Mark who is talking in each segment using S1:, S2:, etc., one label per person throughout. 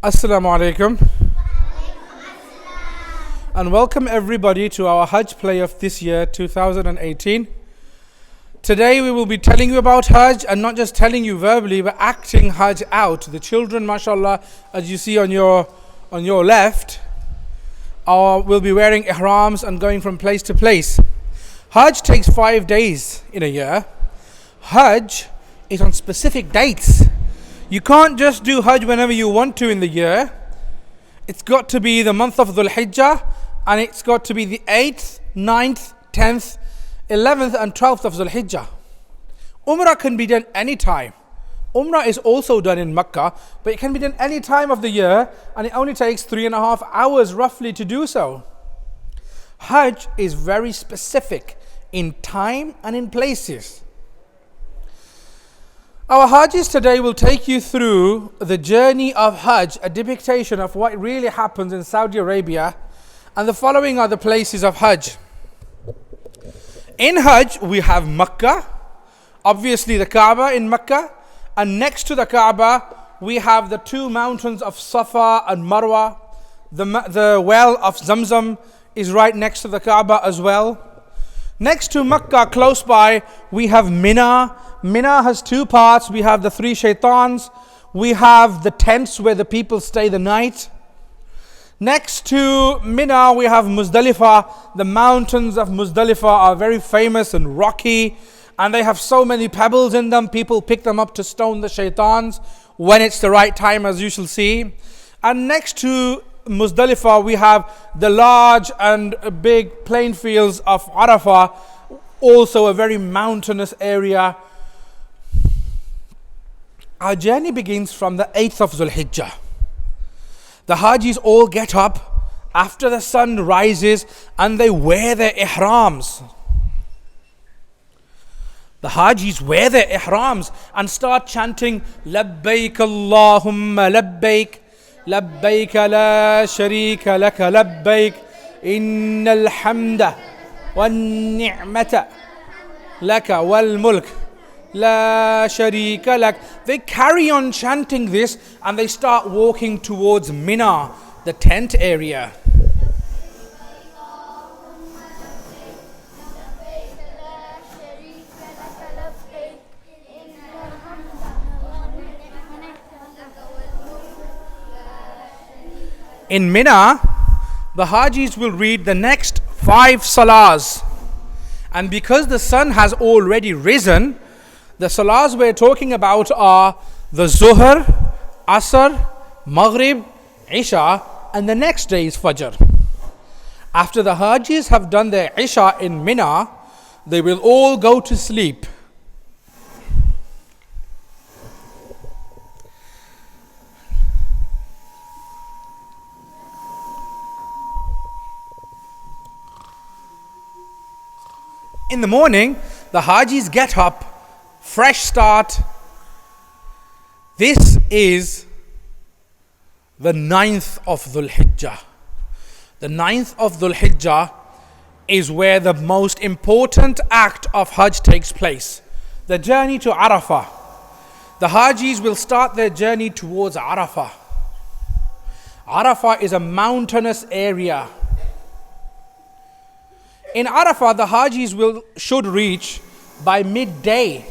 S1: Assalamu alaikum. And welcome everybody to our Hajj play of this year 2018. Today we will be telling you about Hajj, and not just telling you verbally but acting Hajj out. The children, mashallah, as you see on your left, will be wearing ihrams and going from place to place. Hajj takes 5 days in a year. Hajj is on specific dates. You can't just do Hajj whenever you want to in the year. It's got to be the month of Dhul Hijjah, and it's got to be the 8th, 9th, 10th, 11th and 12th of Dhul Hijjah. Umrah can be done any time. Umrah is also done in Makkah, but it can be done any time of the year, and it only takes 3.5 hours roughly to do so. Hajj is very specific in time and in places. Our Hajjis today will take you through the journey of Hajj, a depiction of what really happens in Saudi Arabia, and the following are the places of Hajj. In Hajj we have Makkah, obviously the Kaaba in Makkah, and next to the Kaaba we have the two mountains of Safa and Marwa. The well of Zamzam is right next to the Kaaba as well. Next to Makkah, close by, we have Mina. Mina has two parts. We have the 3 shaitans. We have the tents where the people stay the night. Next to Mina, we have Muzdalifah. The mountains of Muzdalifah are very famous and rocky, and they have so many pebbles in them. People pick them up to stone the shaitans when it's the right time, as you shall see. And next to Muzdalifah, we have the large and big plain fields of Arafah, also a very mountainous area. Our journey begins from the 8th of Dhul Hijjah. The Hajis all get up after the sun rises and they wear their ihrams. The Hajis wear their ihrams and start chanting, Labbaik Allahumma Labbaik, Labbaik la sharika laka Labbaik, Innal hamda wan ni'mata laka wal mulk La sharika lak. They carry on chanting this and they start walking towards Mina, the tent area. In Mina, the Hajis will read the next 5 salahs. And because the sun has already risen, the salahs we're talking about are the Zuhr, Asr, Maghrib, Isha, and the next day is Fajr. After the Hajis have done their Isha in Mina, they will all go to sleep. In the morning, the Hajis get up, fresh start. This is the 9th of Dhul Hijjah. The 9th of Dhul Hijjah is where the most important act of Hajj takes place. The journey to Arafah. The Hajis will start their journey towards Arafah. Arafah is a mountainous area. In Arafah, the Hajis should reach by midday.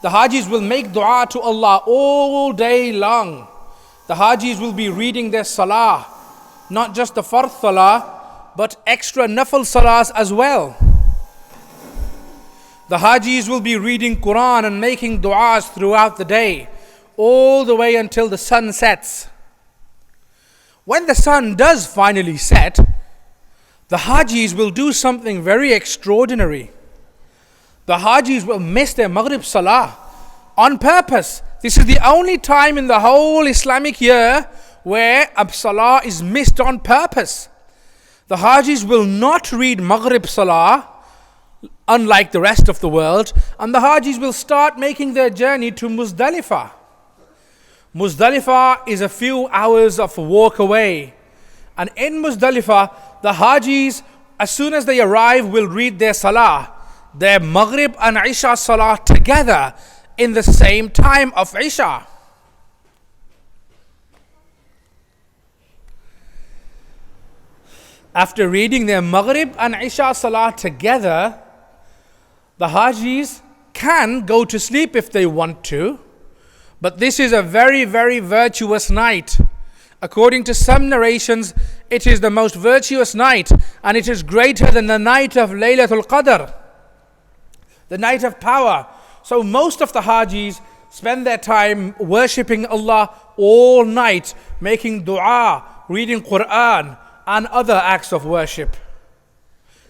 S1: The Hajis will make dua to Allah all day long. The Hajis will be reading their salah, not just the fard salah, but extra nafil salahs as well. The Hajis will be reading Quran and making du'as throughout the day, all the way until the sun sets. When the sun does finally set, the Hajis will do something very extraordinary. The Hajis will miss their Maghrib Salah on purpose. This is the only time in the whole Islamic year where a Salah is missed on purpose. The Hajis will not read Maghrib Salah, unlike the rest of the world, and the Hajis will start making their journey to Muzdalifah. Muzdalifah is a few hours of a walk away. And in Muzdalifah, the Hajis, as soon as they arrive, will read their Salah, their Maghrib and Isha Salah together in the same time of Isha. After reading their Maghrib and Isha Salah together, the Hajis can go to sleep if they want to, but this is a very, very virtuous night. According to some narrations, it is the most virtuous night, and it is greater than the night of Laylatul Qadr, the night of power. So most of the Hajis spend their time worshipping Allah all night, making dua, reading Quran, and other acts of worship.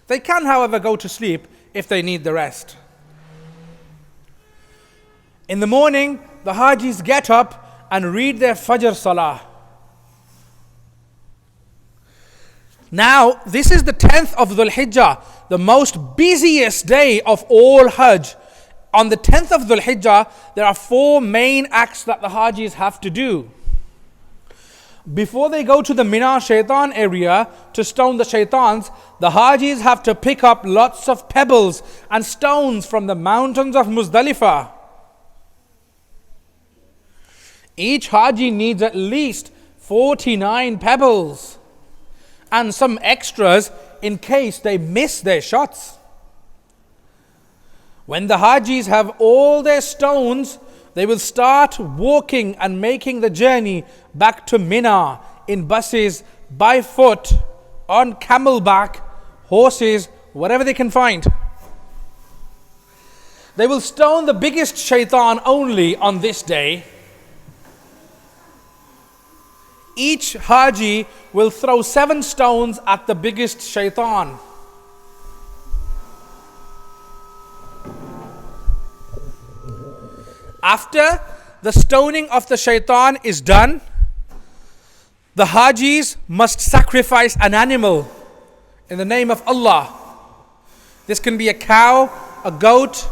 S1: They can, however, go to sleep if they need the rest. In the morning, the Hajis get up and read their Fajr Salah. Now, this is the 10th of Dhul Hijjah, the most busiest day of all Hajj. On the 10th of Dhul Hijjah, there are 4 main acts that the Hajis have to do. Before they go to the Mina Shaitan area to stone the Shaitans, the Hajis have to pick up lots of pebbles and stones from the mountains of Muzdalifah. Each Haji needs at least 49 pebbles and some extras in case they miss their shots. When the Hajis have all their stones, they will start walking and making the journey back to Mina in buses, by foot, on camelback, horses, whatever they can find. They will stone the biggest shaitan only on this day. Each Haji will throw 7 stones at the biggest shaitan. After the stoning of the shaitan is done, the Hajis must sacrifice an animal in the name of Allah. This can be a cow, a goat,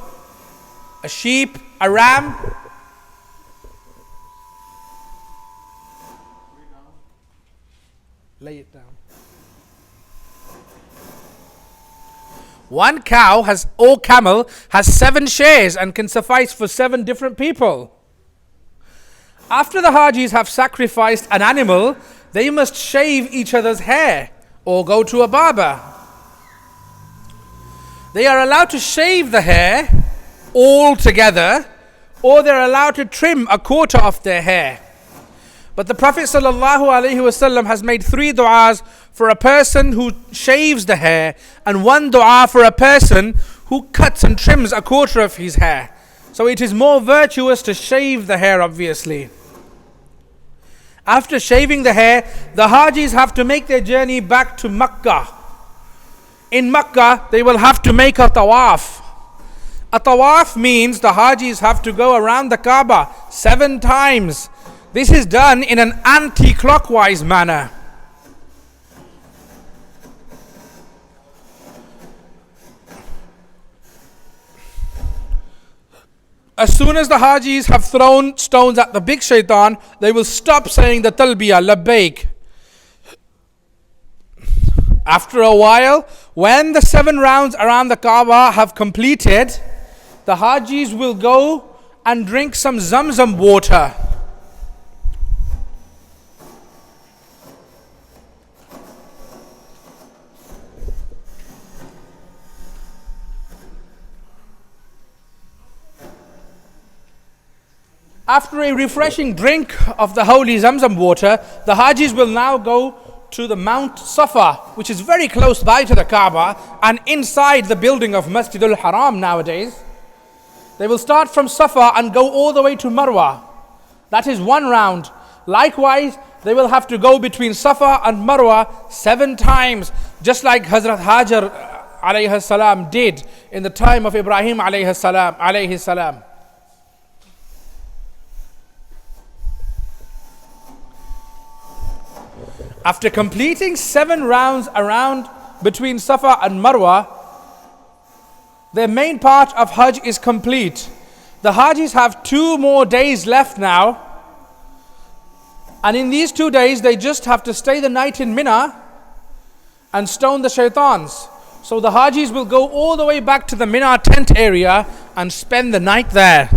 S1: a sheep, a ram. Lay it down. One cow or camel has 7 shares and can suffice for 7 different people. After the Hajis have sacrificed an animal, they must shave each other's hair or go to a barber. They are allowed to shave the hair all together, or they're allowed to trim a quarter of their hair. But the Prophet ﷺ has made 3 du'as for a person who shaves the hair, and 1 du'a for a person who cuts and trims a quarter of his hair. So it is more virtuous to shave the hair, obviously. After shaving the hair, the Hajis have to make their journey back to Makkah. In Makkah, they will have to make a tawaf. A tawaf means the Hajis have to go around the Kaaba 7 times. This is done in an anti-clockwise manner. As soon as the Hajis have thrown stones at the big shaitan, they will stop saying the talbiyah, labbaik. After a while, when the 7 rounds around the Kaaba have completed, the Hajis will go and drink some Zamzam water. After a refreshing drink of the holy Zamzam water, the Hajis will now go to the Mount Safa, which is very close by to the Kaaba and inside the building of Masjidul Haram nowadays. They will start from Safa and go all the way to Marwa. That is 1 round. Likewise, they will have to go between Safa and Marwa 7 times, just like Hazrat Hajar alayhi salam did in the time of Ibrahim alayhi salam. After completing 7 rounds around between Safa and Marwa, their main part of Hajj is complete. The Hajis have 2 more days left now, and in these 2 days they just have to stay the night in Mina and stone the shaitans. So the Hajis will go all the way back to the Mina tent area and spend the night there.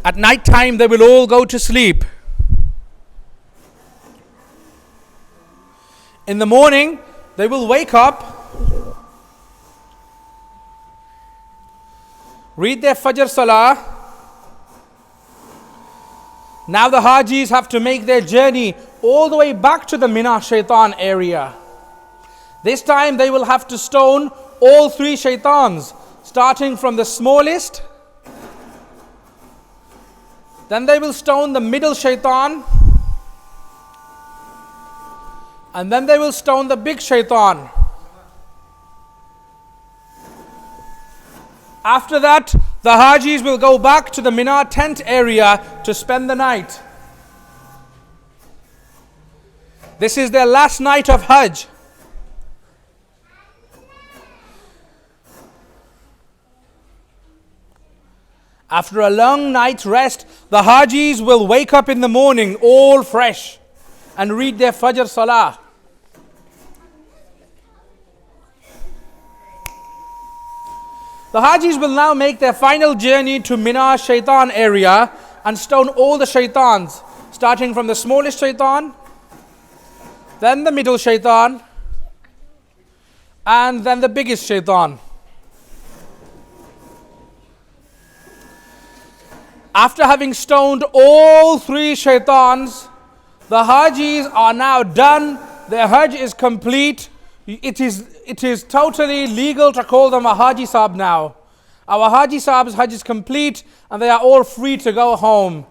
S1: At night time they will all go to sleep. In the morning, they will wake up, read their Fajr Salah. Now the Hajis have to make their journey all the way back to the Mina Shaitan area. This time they will have to stone all three shaitans, starting from the smallest. Then they will stone the middle shaitan. And then they will stone the big shaitan. After that, the Hajis will go back to the Mina tent area to spend the night. This is their last night of Hajj. After a long night's rest, the Hajis will wake up in the morning all fresh and read their Fajr Salah. The Hajis will now make their final journey to Mina Shaitan area and stone all the shaitans, starting from the smallest shaitan, then the middle shaitan, and then the biggest shaitan. After having stoned all three shaitans, the Hajis are now done. Their Hajj is complete. It is totally legal to call them a Haji Sahib now. Our Haji Sahib's Hajj is complete and they are all free to go home.